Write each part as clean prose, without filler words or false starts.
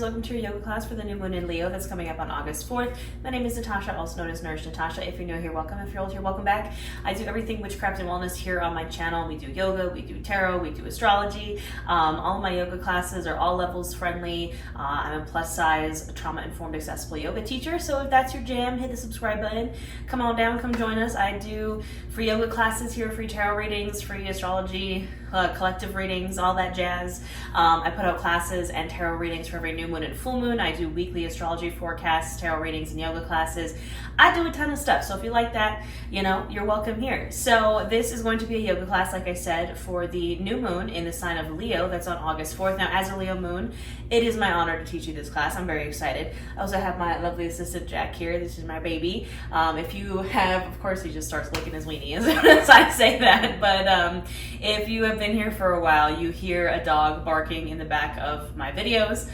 friends, welcome to your yoga class for the new moon in Leo that's coming up on August 4th. My name is Natasha, also known as Nourish Natasha. If you're new here, welcome. If you're old here, welcome back. I do everything witchcraft and wellness here on my channel. We do yoga, we do tarot, we do astrology. All of my yoga classes are all levels friendly. I'm a plus size, trauma-informed, accessible yoga teacher. So if that's your jam, hit the subscribe button. Come on down, come join us. I do free yoga classes here, free tarot readings, free astrology, collective readings, all that jazz. I put out classes and tarot readings for every new moon and full moon. I do weekly astrology forecasts, tarot readings, and yoga classes. I do a ton of stuff. So if you like that, you know, you're welcome here. So this is going to be a yoga class, like I said, for the new moon in the sign of Leo. That's on August 4th. Now, as a Leo moon, it is my honor to teach you this class. I'm very excited. I also have my lovely assistant, Jack, here. This is my baby. If you have, of course, he just starts licking his weenie as I say that. But if you have been here for a while, you hear a dog barking in the back of my videos.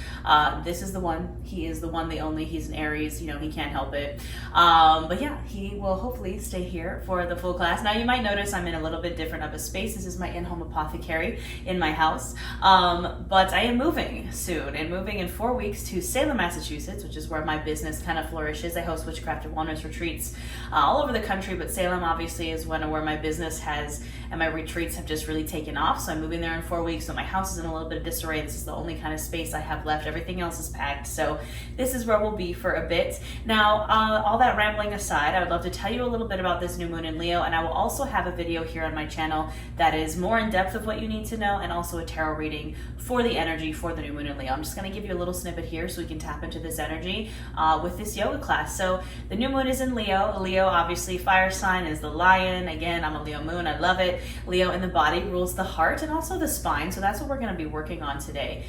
This is the one. He is the one, the only. He's an Aries. You know, he can't help it. But yeah, he will hopefully stay here for the full class. Now, you might notice I'm in a little bit different of a space. This is my in-home apothecary in my house. But I am moving soon, and moving in 4 weeks to Salem, Massachusetts, which is where my business kind of flourishes. I host witchcraft and wellness retreats all over the country, but Salem obviously is where my business has, and my retreats have just really taken off. So I'm moving there in 4 weeks. So my house is in a little bit of disarray. This is the only kind of space I have left. Everything else is packed. So this is where we'll be for a bit. Now, all that rambling aside, I would love to tell you a little bit about this new moon in Leo, and I will also have a video here on my channel that is more in depth of what you need to know, and also a tarot reading for the energy for the new moon in Leo. I'm just going to give you a little snippet here so we can tap into this energy with this yoga class. So the new moon is in Leo. Leo, obviously, fire sign is the lion. Again, I'm a Leo moon. I love it. Leo in the body rules the heart and also the spine. So that's what we're going to be working on today.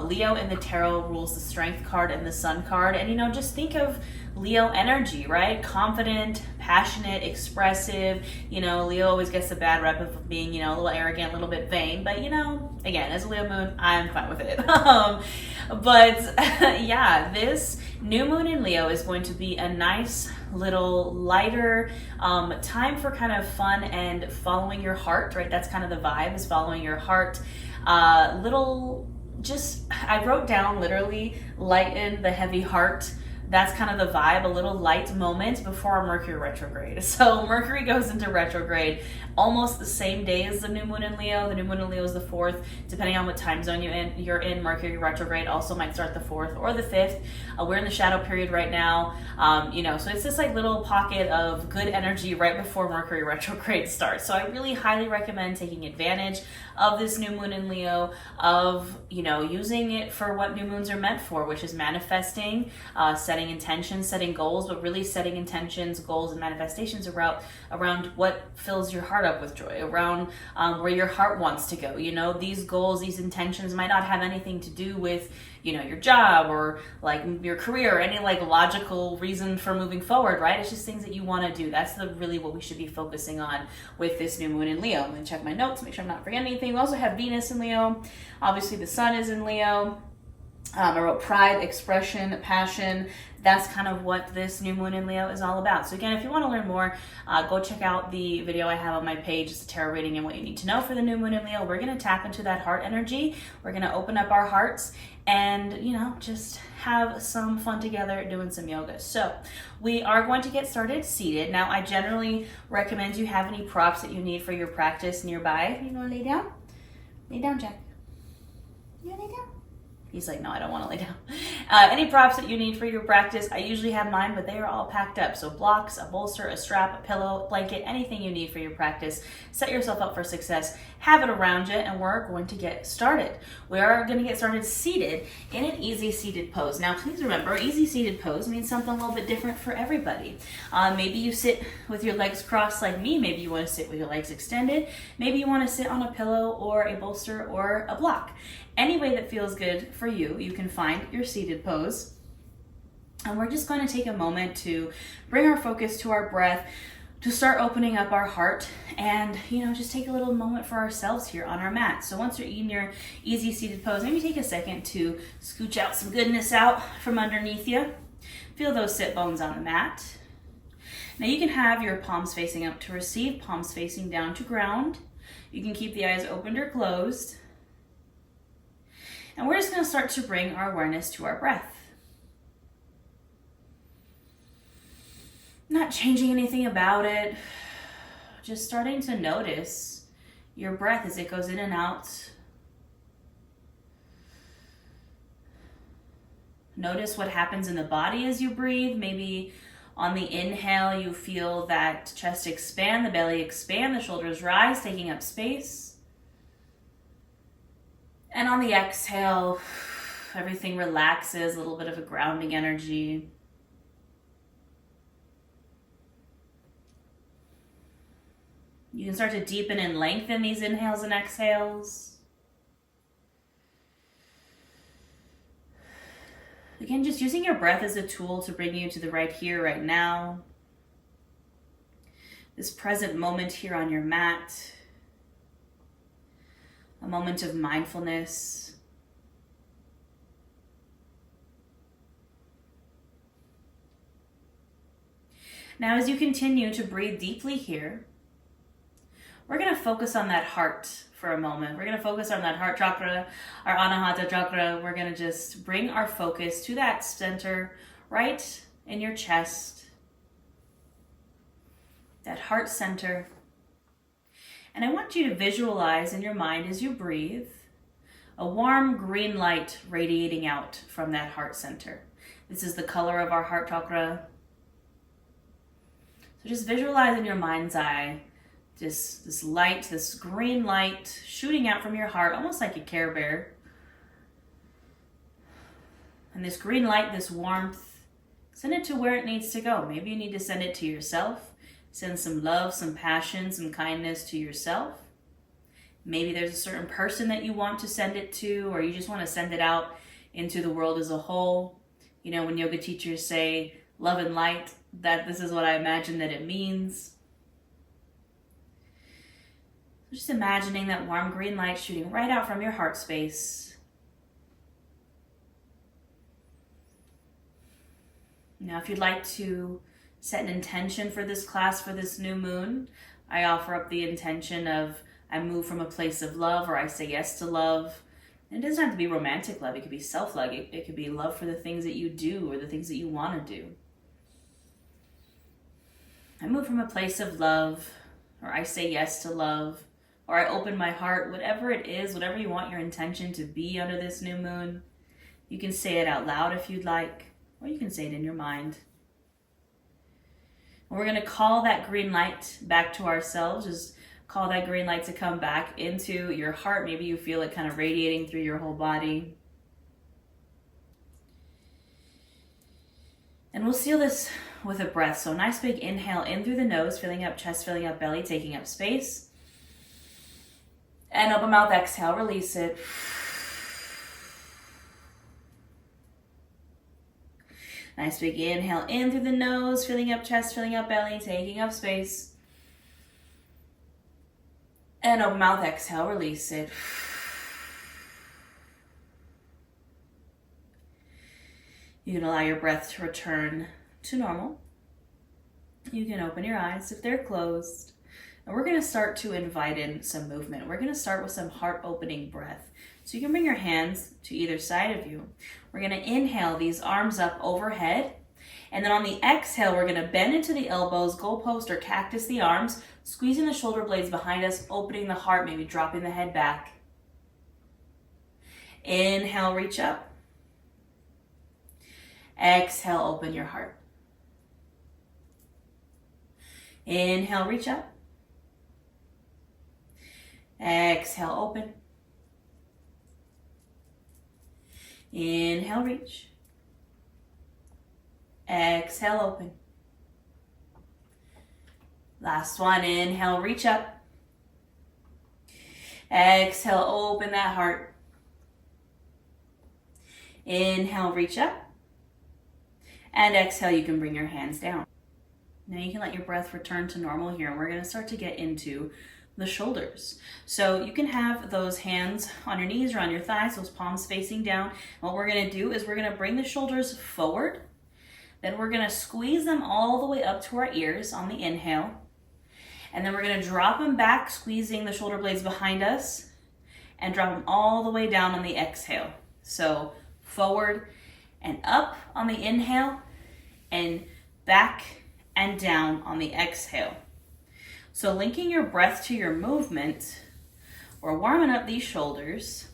Leo in the tarot rules the strength card and the sun card. And, you know, just think of Leo energy, right? Confident, passionate, expressive. You know, Leo always gets the bad rep of being, you know, a little arrogant, a little bit vain. But, you know, again, as a Leo moon, I'm fine with it. But yeah, this new moon in Leo is going to be a nice little lighter time for kind of fun and following your heart, right? That's kind of the vibe, is following your heart. I wrote down literally lighten the heavy heart. That's kind of the vibe, a little light moment before Mercury retrograde. So Mercury goes into retrograde almost the same day as the new moon in Leo. The new moon in Leo is the 4th. Depending on what time zone you're in, Mercury retrograde also might start the 4th or the 5th. We're in the shadow period right now. So it's this like little pocket of good energy right before Mercury retrograde starts. So I really highly recommend taking advantage of this new moon in Leo, of, you know, using it for what new moons are meant for, which is manifesting, setting intentions, setting goals, but really setting intentions, goals, and manifestations around what fills your heart up with joy, around where your heart wants to go. You know, these goals, these intentions might not have anything to do with, you know, your job or like your career or any like logical reason for moving forward, right? It's just things that you want to do. That's really what we should be focusing on with this new moon in Leo. I'm going to check my notes, make sure I'm not forgetting anything. We also have Venus in Leo. Obviously the sun is in Leo. I wrote pride, expression, passion. That's kind of what this new moon in Leo is all about. So again, if you want to learn more, go check out the video I have on my page. It's a tarot reading and what you need to know for the new moon in Leo. We're going to tap into that heart energy. We're going to open up our hearts and, you know, just have some fun together doing some yoga. So we are going to get started seated. Now, I generally recommend you have any props that you need for your practice nearby. You want to lay down? Lay down, Jack. You want to lay down? He's like, no, I don't want to lay down. Any props that you need for your practice, I usually have mine, but they are all packed up. So blocks, a bolster, a strap, a pillow, a blanket, anything you need for your practice. Set yourself up for success. Have it around you, and we're going to get started. We are going to get started seated in an easy seated pose. Now, please remember, easy seated pose means something a little bit different for everybody. Maybe you sit with your legs crossed like me. Maybe you want to sit with your legs extended. Maybe you want to sit on a pillow or a bolster or a block. Any way that feels good for you, you can find your seated pose. And we're just going to take a moment to bring our focus to our breath, to start opening up our heart, and, you know, just take a little moment for ourselves here on our mat. So once you're in your easy seated pose, maybe take a second to scooch out some goodness out from underneath you. Feel those sit bones on the mat. Now you can have your palms facing up to receive, palms facing down to ground. You can keep the eyes opened or closed. And we're just going to start to bring our awareness to our breath. Not changing anything about it, just starting to notice your breath as it goes in and out. Notice what happens in the body as you breathe. Maybe on the inhale, you feel that chest expand, the belly expand, the shoulders rise, taking up space. And on the exhale, everything relaxes, a little bit of a grounding energy. You can start to deepen and lengthen these inhales and exhales. Again, just using your breath as a tool to bring you to the right here, right now. This present moment here on your mat. A moment of mindfulness. Now, as you continue to breathe deeply here, we're going to focus on that heart for a moment. We're going to focus on that heart chakra, our anahata chakra. We're going to just bring our focus to that center right in your chest, that heart center. And I want you to visualize in your mind as you breathe a warm green light radiating out from that heart center. This is the color of our heart chakra. So just visualize in your mind's eye this light, this green light shooting out from your heart, almost like a Care Bear. And this green light, this warmth, send it to where it needs to go. Maybe you need to send it to yourself. Send some love, some passion, some kindness to yourself. Maybe there's a certain person that you want to send it to, or you just want to send it out into the world as a whole. You know, when yoga teachers say love and light, that this is what I imagine that it means. Just imagining that warm green light shooting right out from your heart space. Now, if you'd like to set an intention for this class, for this new moon, I offer up the intention of I move from a place of love, or I say yes to love. And it doesn't have to be romantic love. It could be self-love. It could be love for the things that you do or the things that you want to do. I move from a place of love, or I say yes to love, or I open my heart, whatever it is, whatever you want your intention to be under this new moon. You can say it out loud if you'd like, or you can say it in your mind. And we're going to call that green light back to ourselves. Just call that green light to come back into your heart. Maybe you feel it kind of radiating through your whole body. And we'll seal this with a breath. So nice big inhale in through the nose, filling up chest, filling up belly, taking up space. And open mouth, exhale, release it. Nice big inhale in through the nose, filling up chest, filling up belly, taking up space. And open mouth, exhale, release it. You can allow your breath to return to normal. You can open your eyes if they're closed. And we're going to start to invite in some movement. We're going to start with some heart-opening breath. So you can bring your hands to either side of you. We're going to inhale these arms up overhead. And then on the exhale, we're going to bend into the elbows, goalpost or cactus the arms, squeezing the shoulder blades behind us, opening the heart, maybe dropping the head back. Inhale, reach up. Exhale, open your heart. Inhale, reach up. Exhale, open. Inhale, reach. Exhale, open. Last one, inhale, reach up. Exhale, open that heart. Inhale, reach up. And exhale, you can bring your hands down. Now you can let your breath return to normal here, and we're going to start to get into the shoulders. So you can have those hands on your knees or on your thighs, those palms facing down. And what we're going to do is we're going to bring the shoulders forward. Then we're going to squeeze them all the way up to our ears on the inhale. And then we're going to drop them back, squeezing the shoulder blades behind us, and drop them all the way down on the exhale. So forward and up on the inhale, and back and down on the exhale. So linking your breath to your movement, we're warming up these shoulders.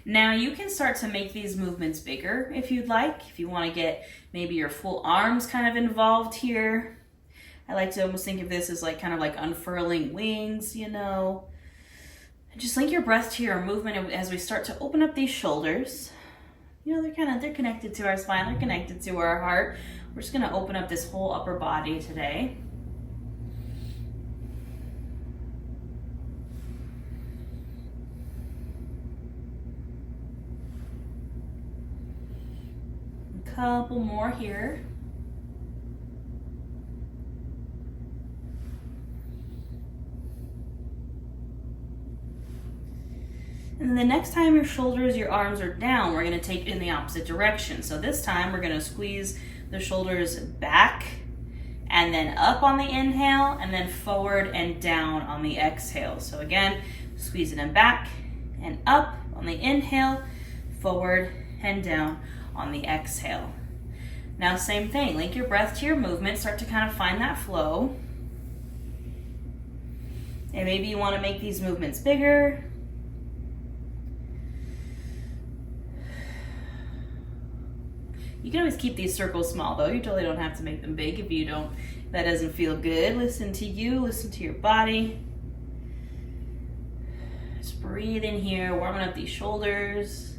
Now you can start to make these movements bigger if you'd like. If you want to get maybe your full arms kind of involved here. I like to almost think of this as like kind of like unfurling wings, you know. Just link your breath to your movement as we start to open up these shoulders. You know, they're connected to our spine, they're connected to our heart. We're just gonna open up this whole upper body today. A couple more here. And the next time your shoulders, your arms are down, we're gonna take it in the opposite direction. So this time we're gonna squeeze the shoulders back and then up on the inhale and then forward and down on the exhale. So again, squeezing them back and up on the inhale, forward and down on the exhale. Now same thing, link your breath to your movement, start to kind of find that flow. And maybe you wanna make these movements bigger. You can always keep these circles small though. You totally don't have to make them big if that doesn't feel good. Listen to you, listen to your body. Just breathe in here, warming up these shoulders.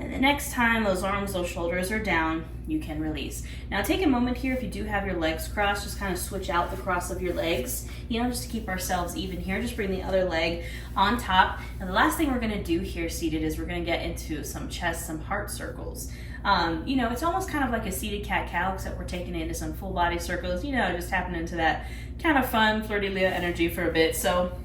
And the next time those arms, those shoulders are down, you can release. Now take a moment here, if you do have your legs crossed, just kind of switch out the cross of your legs, just to keep ourselves even here. Just bring the other leg on top. And the last thing we're gonna do here seated is we're gonna get into some chest, some heart circles. It's almost kind of like a seated cat-cow, except we're taking it into some full body circles, just tapping into that kind of fun, flirty Leo energy for a bit. So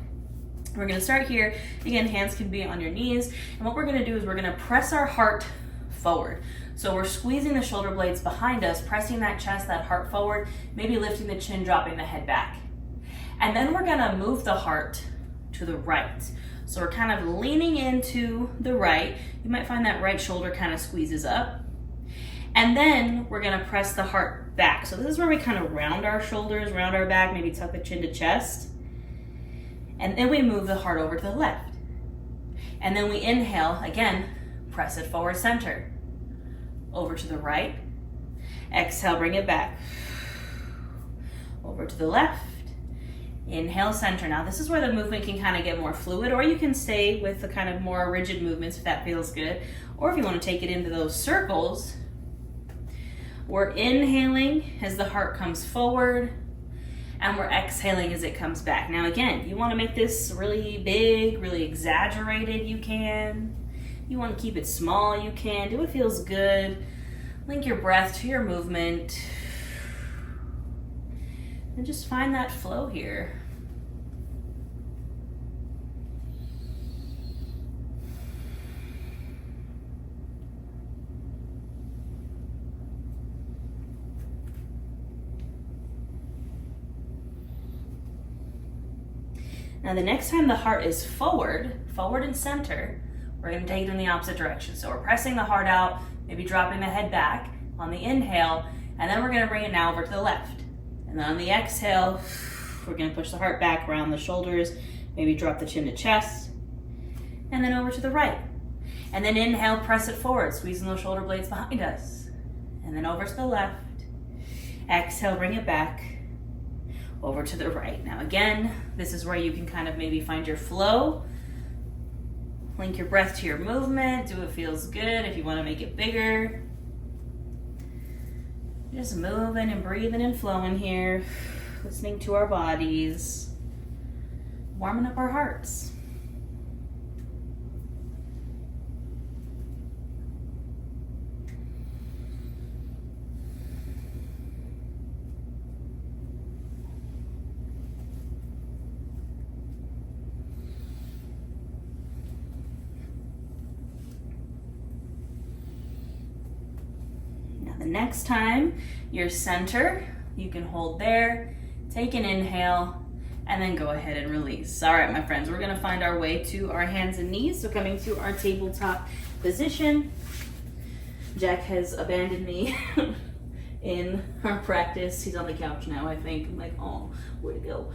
we're gonna start here. Again, hands can be on your knees. And what we're gonna do is we're gonna press our heart forward. So we're squeezing the shoulder blades behind us, pressing that chest, that heart forward, maybe lifting the chin, dropping the head back. And then we're gonna move the heart to the right. So we're kind of leaning into the right. You might find that right shoulder kind of squeezes up. And then we're gonna press the heart back. So this is where we kind of round our shoulders, round our back, maybe tuck the chin to chest. And then we move the heart over to the left. And then we inhale, again, press it forward center. Over to the right. Exhale, bring it back. Over to the left. Inhale, center. Now this is where the movement can kind of get more fluid, or you can stay with the kind of more rigid movements if that feels good. Or if you want to take it into those circles, we're inhaling as the heart comes forward, and we're exhaling as it comes back. Now again, you want to make this really big, really exaggerated, you can. You want to keep it small, you can. Do what feels good. Link your breath to your movement. And just find that flow here. Now the next time the heart is forward and center, we're gonna take it in the opposite direction. So we're pressing the heart out, maybe dropping the head back on the inhale, and then we're gonna bring it now over to the left. And then on the exhale, we're gonna push the heart back around the shoulders, maybe drop the chin to chest, and then over to the right. And then inhale, press it forward, squeezing those shoulder blades behind us. And then over to the left. Exhale, bring it back. Over to the right. Now again, this is where you can kind of maybe find your flow. Link your breath to your movement. Do what feels good. If you want to make it bigger, just moving and breathing and flowing here, listening to our bodies, warming up our hearts. The next time you're center, you can hold there, take an inhale, and then go ahead and release. All right, my friends, we're gonna find our way to our hands and knees. So coming to our tabletop position. Jack has abandoned me in our practice. He's on the couch now, I think. I'm like, oh, where'd he go?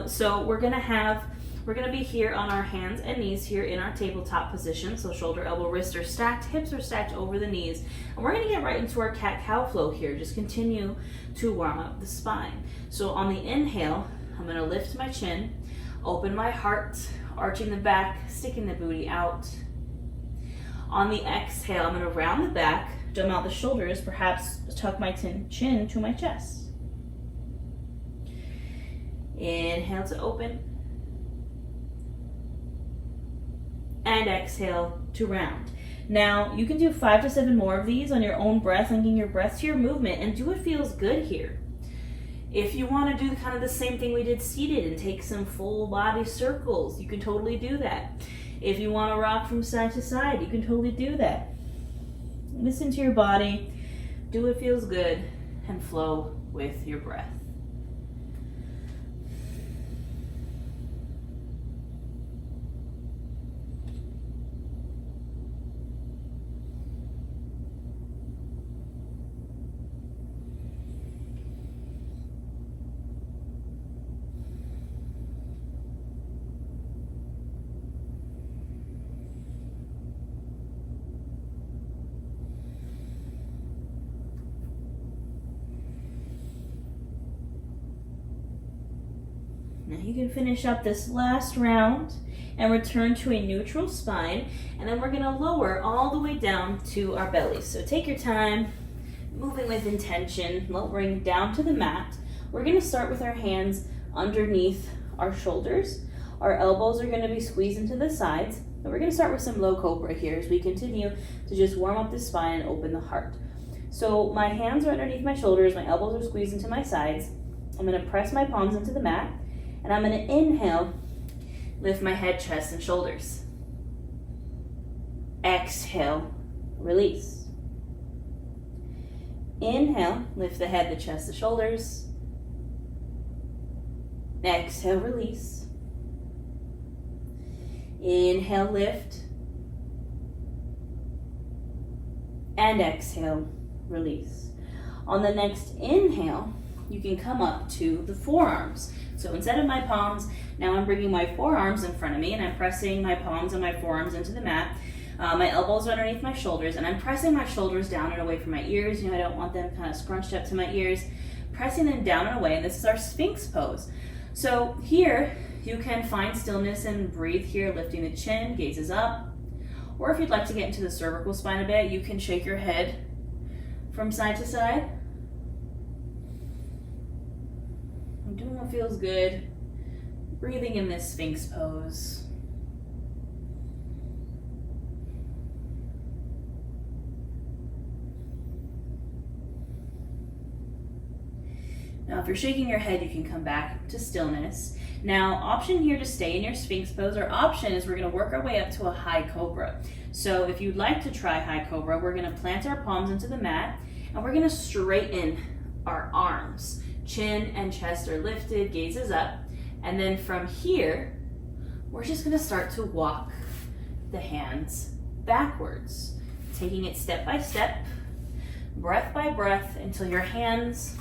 So we're gonna be here on our hands and knees here in our tabletop position. So shoulder, elbow, wrist are stacked, hips are stacked over the knees. And we're gonna get right into our cat-cow flow here. Just continue to warm up the spine. So on the inhale, I'm gonna lift my chin, open my heart, arching the back, sticking the booty out. On the exhale, I'm gonna round the back, dome out the shoulders, perhaps tuck my chin to my chest. Inhale to open. And exhale to round. Now, you can do 5 to 7 more of these on your own breath, linking your breath to your movement, and do what feels good here. If you want to do kind of the same thing we did seated and take some full body circles, you can totally do that. If you want to rock from side to side, you can totally do that. Listen to your body, do what feels good, and flow with your breath. Now you can finish up this last round and return to a neutral spine, and then we're gonna lower all the way down to our belly. So take your time, moving with intention, lowering down to the mat. We're gonna start with our hands underneath our shoulders. Our elbows are gonna be squeezed into the sides, and we're gonna start with some low cobra here as we continue to just warm up the spine and open the heart. So my hands are underneath my shoulders, my elbows are squeezed into my sides. I'm gonna press my palms into the mat, and I'm going to inhale, lift my head, chest, and shoulders. Exhale, release. Inhale, lift the head, the chest, the shoulders. Exhale, release. Inhale, lift. And exhale, release. On the next inhale, you can come up to the forearms. So instead of my palms, now I'm bringing my forearms in front of me, and I'm pressing my palms and my forearms into the mat. My elbows are underneath my shoulders, and I'm pressing my shoulders down and away from my ears. You know, I don't want them kind of scrunched up to my ears. Pressing them down and away, and this is our Sphinx pose. So here, you can find stillness and breathe here, lifting the chin, gazes up. Or if you'd like to get into the cervical spine a bit, you can shake your head from side to side. I'm doing what feels good. Breathing in this Sphinx pose. Now, if you're shaking your head, you can come back to stillness. Now, option here to stay in your Sphinx pose, or option is we're going to work our way up to a high cobra. So if you'd like to try high cobra, we're going to plant our palms into the mat, and we're going to straighten our arms. Chin and chest are lifted, gaze is up. And then from here, we're just gonna start to walk the hands backwards, taking it step by step, breath by breath, until your hands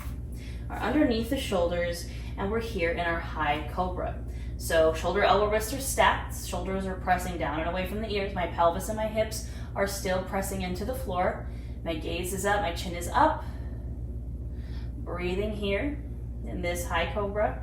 are underneath the shoulders, and we're here in our high cobra. So shoulder, elbow, wrists are stacked, shoulders are pressing down and away from the ears, my pelvis and my hips are still pressing into the floor, my gaze is up, my chin is up. Breathing here in this high cobra.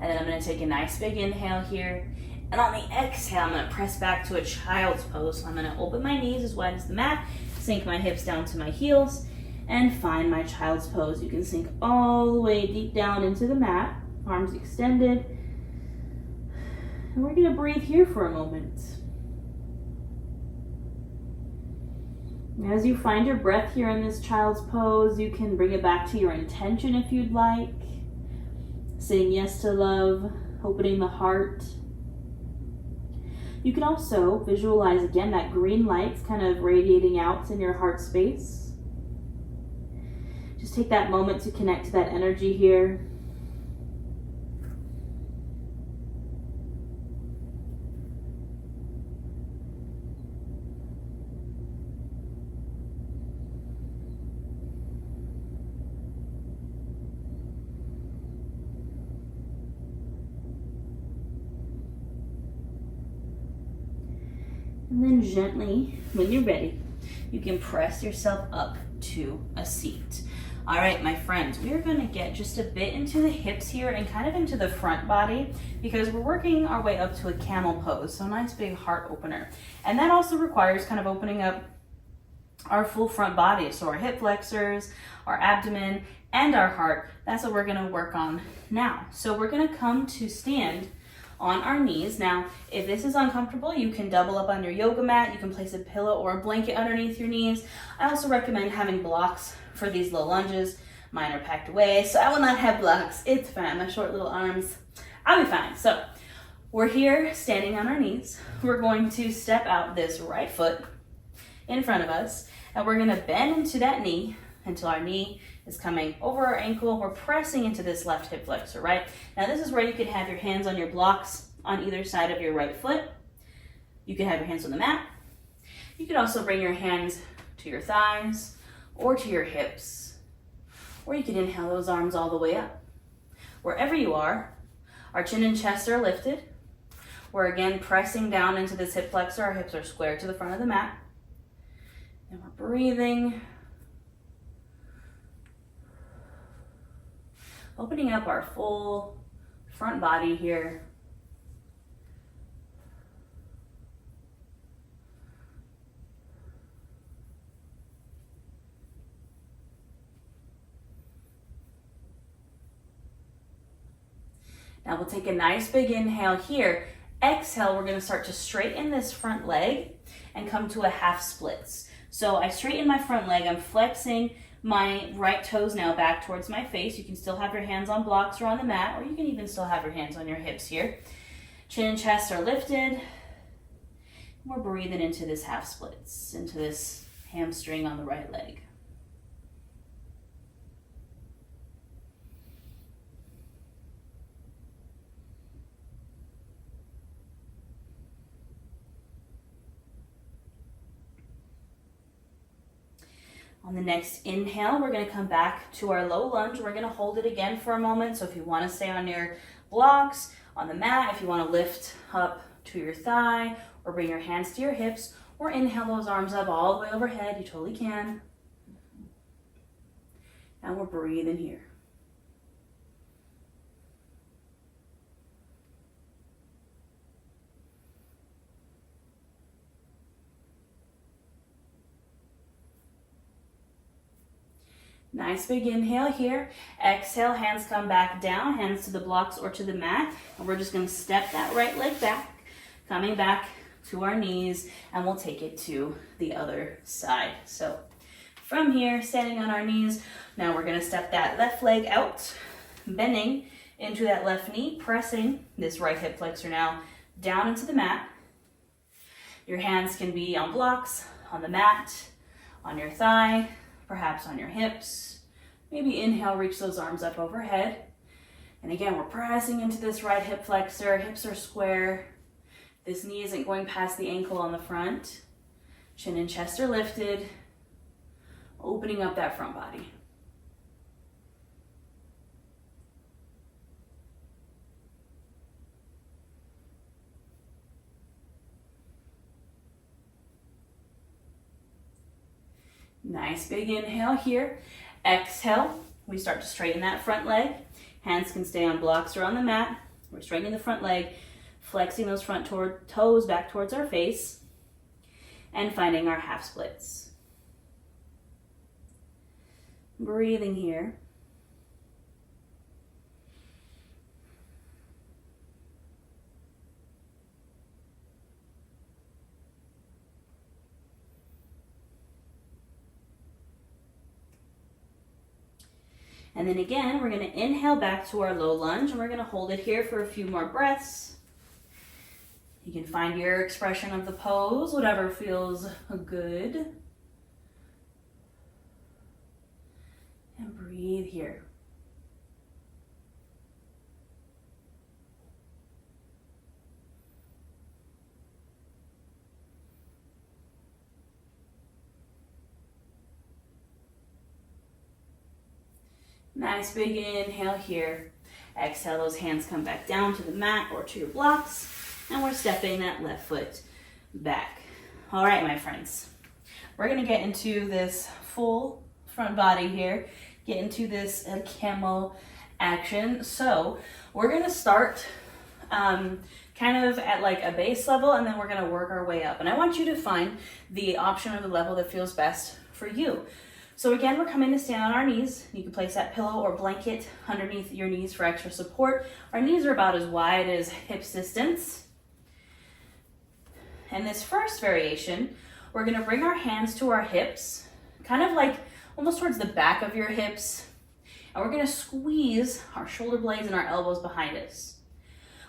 And then I'm going to take a nice big inhale here. And on the exhale, I'm going to press back to a child's pose. So I'm going to open my knees as wide as the mat, sink my hips down to my heels, and find my child's pose. You can sink all the way deep down into the mat, arms extended. And we're going to breathe here for a moment. As you find your breath here in this child's pose, you can bring it back to your intention if you'd like. Saying yes to love, opening the heart. You can also visualize again that green light kind of radiating out in your heart space. Just take that moment to connect to that energy here. And then gently, when you're ready, you can press yourself up to a seat. All right, my friends, we are going to get just a bit into the hips here and kind of into the front body because we're working our way up to a camel pose. So nice big heart opener. And that also requires kind of opening up our full front body. So our hip flexors, our abdomen, and our heart. That's what we're going to work on now. So we're going to come to stand on our knees. Now, if this is uncomfortable, you can double up on your yoga mat. You can place a pillow or a blanket underneath your knees. I also recommend having blocks for these low lunges. Mine are packed away, so I will not have blocks. It's fine. My short little arms, I'll be fine. So we're here standing on our knees. We're going to step out this right foot in front of us, and we're going to bend into that knee until our knee is coming over our ankle. We're pressing into this left hip flexor, right? Now this is where you could have your hands on your blocks on either side of your right foot. You can have your hands on the mat. You could also bring your hands to your thighs or to your hips. Or you could inhale those arms all the way up. Wherever you are, our chin and chest are lifted. We're again pressing down into this hip flexor. Our hips are square to the front of the mat. And we're breathing. Opening up our full front body here. Now we'll take a nice big inhale here. Exhale, we're gonna start to straighten this front leg and come to a half splits. So I straighten my front leg, I'm flexing my right toes now back towards my face. You can still have your hands on blocks or on the mat, or you can even still have your hands on your hips here. Chin and chest are lifted. We're breathing into this half splits, into this hamstring on the right leg. On the next inhale, we're going to come back to our low lunge. We're going to hold it again for a moment. So if you want to stay on your blocks, on the mat, if you want to lift up to your thigh or bring your hands to your hips, or inhale those arms up all the way overhead, you totally can. And we're breathing here. Nice big inhale here. Exhale, hands come back down, hands to the blocks or to the mat. And we're just gonna step that right leg back, coming back to our knees, and we'll take it to the other side. So from here, standing on our knees, now we're gonna step that left leg out, bending into that left knee, pressing this right hip flexor now down into the mat. Your hands can be on blocks, on the mat, on your thigh, perhaps on your hips. Maybe inhale, reach those arms up overhead. And again, we're pressing into this right hip flexor. Hips are square. This knee isn't going past the ankle on the front. Chin and chest are lifted. Opening up that front body. Nice big inhale here. Exhale, we start to straighten that front leg. Hands can stay on blocks or on the mat. We're straightening the front leg, flexing those front toes back towards our face, and finding our half splits. Breathing here. And then again, we're going to inhale back to our low lunge, and we're going to hold it here for a few more breaths. You can find your expression of the pose, whatever feels good. And breathe here. Nice big inhale here. Exhale, those hands come back down to the mat or to your blocks. And we're stepping that left foot back. All right, my friends. We're gonna get into this full front body here. Get into this camel action. So we're gonna start kind of at like a base level, and then we're gonna work our way up. And I want you to find the option or the level that feels best for you. So again, we're coming to stand on our knees. You can place that pillow or blanket underneath your knees for extra support. Our knees are about as wide as hips distance. And this first variation, we're gonna bring our hands to our hips, kind of like almost towards the back of your hips. And we're gonna squeeze our shoulder blades and our elbows behind us.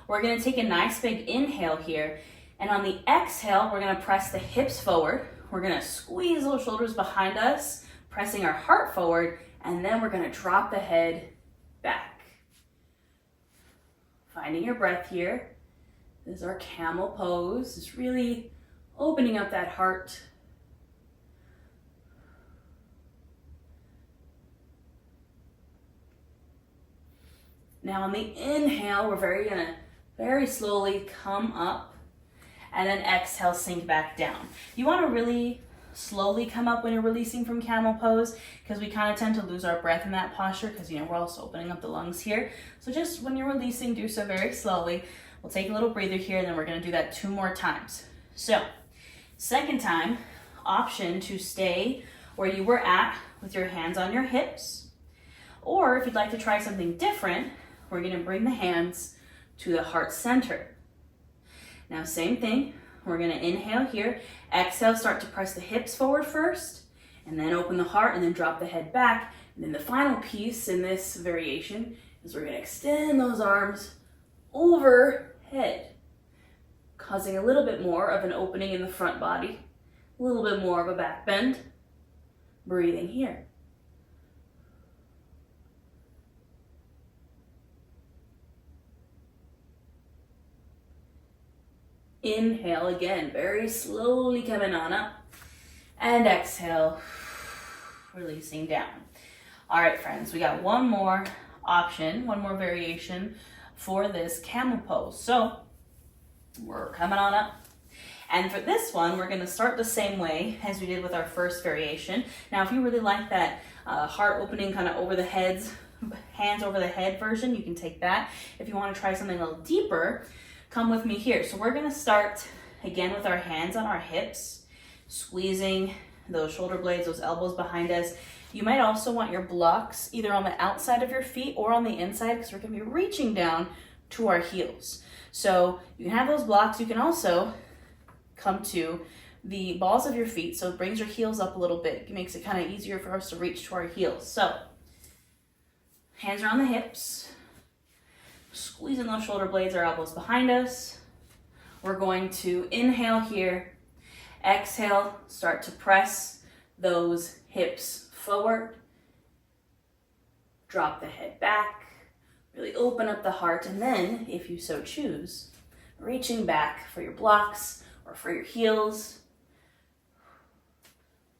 We're gonna take a nice big inhale here. And on the exhale, we're gonna press the hips forward. We're gonna squeeze those shoulders behind us, pressing our heart forward, and then we're gonna drop the head back. Finding your breath here. This is our camel pose. It's really opening up that heart. Now on the inhale, we're gonna very slowly come up, and then exhale, sink back down. You wanna really slowly come up when you're releasing from camel pose, because we kind of tend to lose our breath in that posture, because we're also opening up the lungs here. So just when you're releasing, do so very slowly. We'll take a little breather here, and then we're gonna do that 2 more times. So, second time, option to stay where you were at with your hands on your hips. Or if you'd like to try something different, we're gonna bring the hands to the heart center. Now, same thing, we're gonna inhale here, exhale, start to press the hips forward first, and then open the heart, and then drop the head back. And then the final piece in this variation is we're gonna extend those arms overhead, causing a little bit more of an opening in the front body, a little bit more of a back bend. Breathing here. Inhale again, very slowly coming on up, and exhale, releasing down. All right, friends, we got one more option, one more variation for this camel pose. So we're coming on up. And for this one, we're gonna start the same way as we did with our first variation. Now, if you really like that heart opening kind of over the heads, hands over the head version, you can take that. If you wanna try something a little deeper, come with me here. So we're gonna start again with our hands on our hips, squeezing those shoulder blades, those elbows behind us. You might also want your blocks either on the outside of your feet or on the inside, because we're gonna be reaching down to our heels. So you can have those blocks. You can also come to the balls of your feet, so it brings your heels up a little bit. It makes it kind of easier for us to reach to our heels. So hands are on the hips, squeezing those shoulder blades, our elbows behind us. We're going to inhale here, exhale, start to press those hips forward, drop the head back, really open up the heart, and then, if you so choose, reaching back for your blocks or for your heels.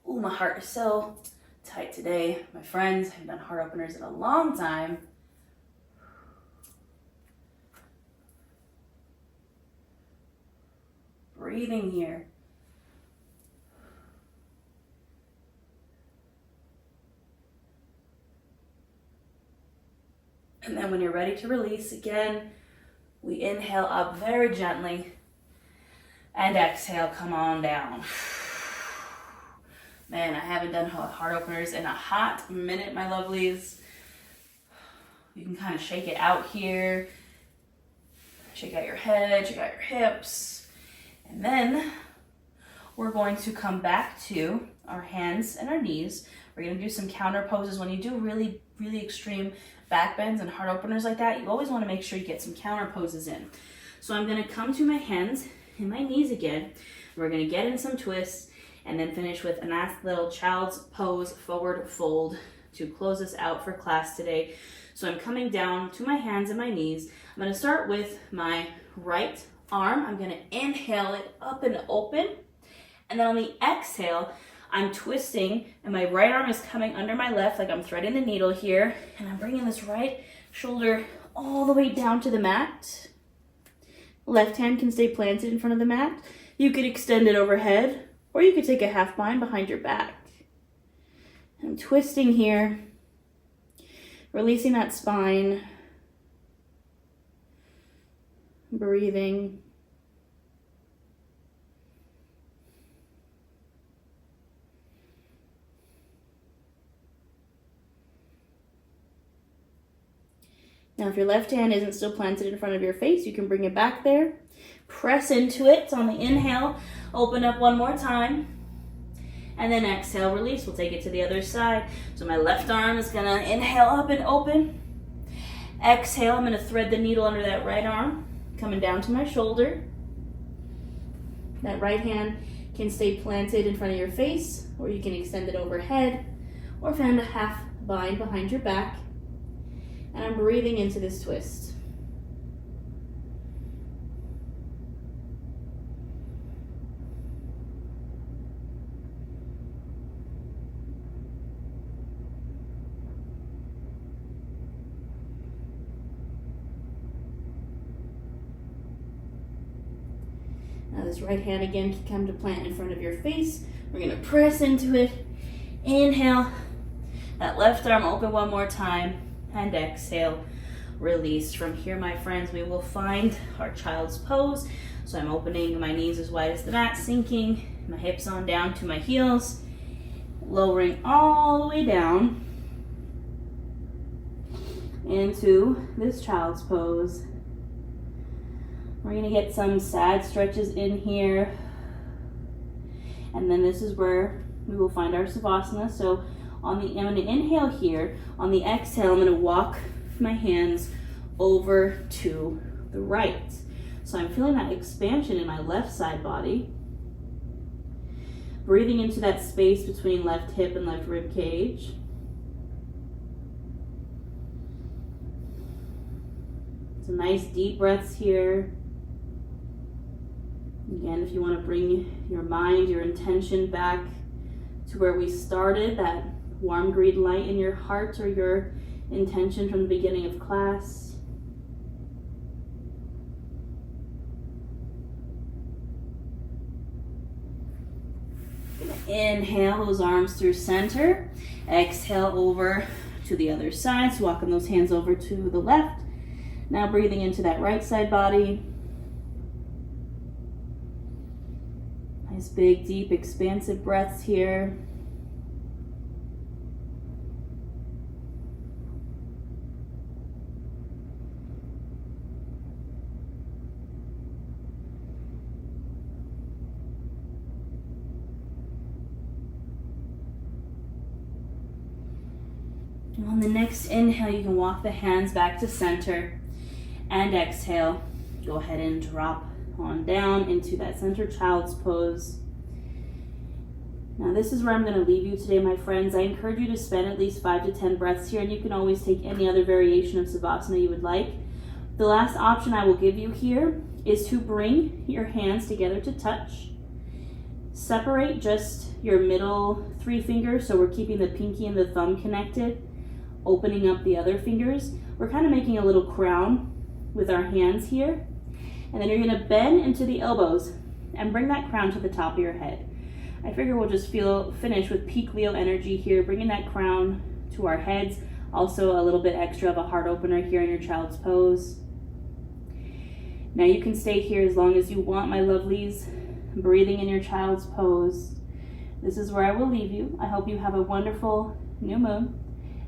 Ooh, my heart is so tight today. My friends, I haven't done heart openers in a long time. Breathing here. And then when you're ready to release, again, we inhale up very gently and exhale, come on down. Man, I haven't done heart openers in a hot minute, my lovelies. You can kind of shake it out here. Shake out your head, shake out your hips. And then we're going to come back to our hands and our knees. We're going to do some counter poses. When you do really, really extreme back bends and heart openers like that, you always want to make sure you get some counter poses in. So I'm going to come to my hands in my knees again. We're gonna get in some twists and then finish with a nice little child's pose forward fold to close us out for class today. So I'm coming down to my hands and my knees. I'm gonna start with my right arm. I'm gonna inhale it up and open. And then on the exhale, I'm twisting and my right arm is coming under my left like I'm threading the needle here. And I'm bringing this right shoulder all the way down to the mat. Left hand can stay planted in front of the mat. You could extend it overhead, or you could take a half bind behind your back. I'm twisting here, releasing that spine, breathing. Now, if your left hand isn't still planted in front of your face, you can bring it back there. Press into it. So on the inhale, open up one more time. And then exhale, release. We'll take it to the other side. So my left arm is gonna inhale up and open. Exhale, I'm gonna thread the needle under that right arm, coming down to my shoulder. That right hand can stay planted in front of your face, or you can extend it overhead, or find a half bind behind your back. And I'm breathing into this twist. Now this right hand again can come to plant in front of your face. We're gonna press into it. Inhale. That left arm open one more time. And exhale, release. From here, my friends, we will find our child's pose. So I'm opening my knees as wide as the mat, sinking my hips on down to my heels, lowering all the way down into this child's pose. We're gonna get some sad stretches in here. And then this is where we will find our Savasana. So I'm going to inhale here. On the exhale, I'm going to walk my hands over to the right. So I'm feeling that expansion in my left side body. Breathing into that space between left hip and left rib cage. Some nice deep breaths here. Again, if you want to bring your mind, your intention back to where we started, that warm green light in your heart or your intention from the beginning of class. Inhale those arms through center. Exhale over to the other side. So walking those hands over to the left. Now breathing into that right side body. Nice big, deep, expansive breaths here. On the next inhale, you can walk the hands back to center, and exhale, go ahead and drop on down into that center child's pose. Now this is where I'm going to leave you today, my friends. I encourage you to spend at least 5 to 10 breaths here, and you can always take any other variation of Savasana you would like. The last option I will give you here is to bring your hands together to touch. Separate just your middle 3 fingers, so we're keeping the pinky and the thumb connected. Opening up the other fingers. We're kind of making a little crown with our hands here. And then you're going to bend into the elbows and bring that crown to the top of your head. I figure we'll just finish with peak Leo energy here, bringing that crown to our heads. Also a little bit extra of a heart opener here in your child's pose. Now you can stay here as long as you want, my lovelies, breathing in your child's pose. This is where I will leave you. I hope you have a wonderful new moon,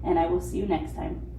and I will see you next time.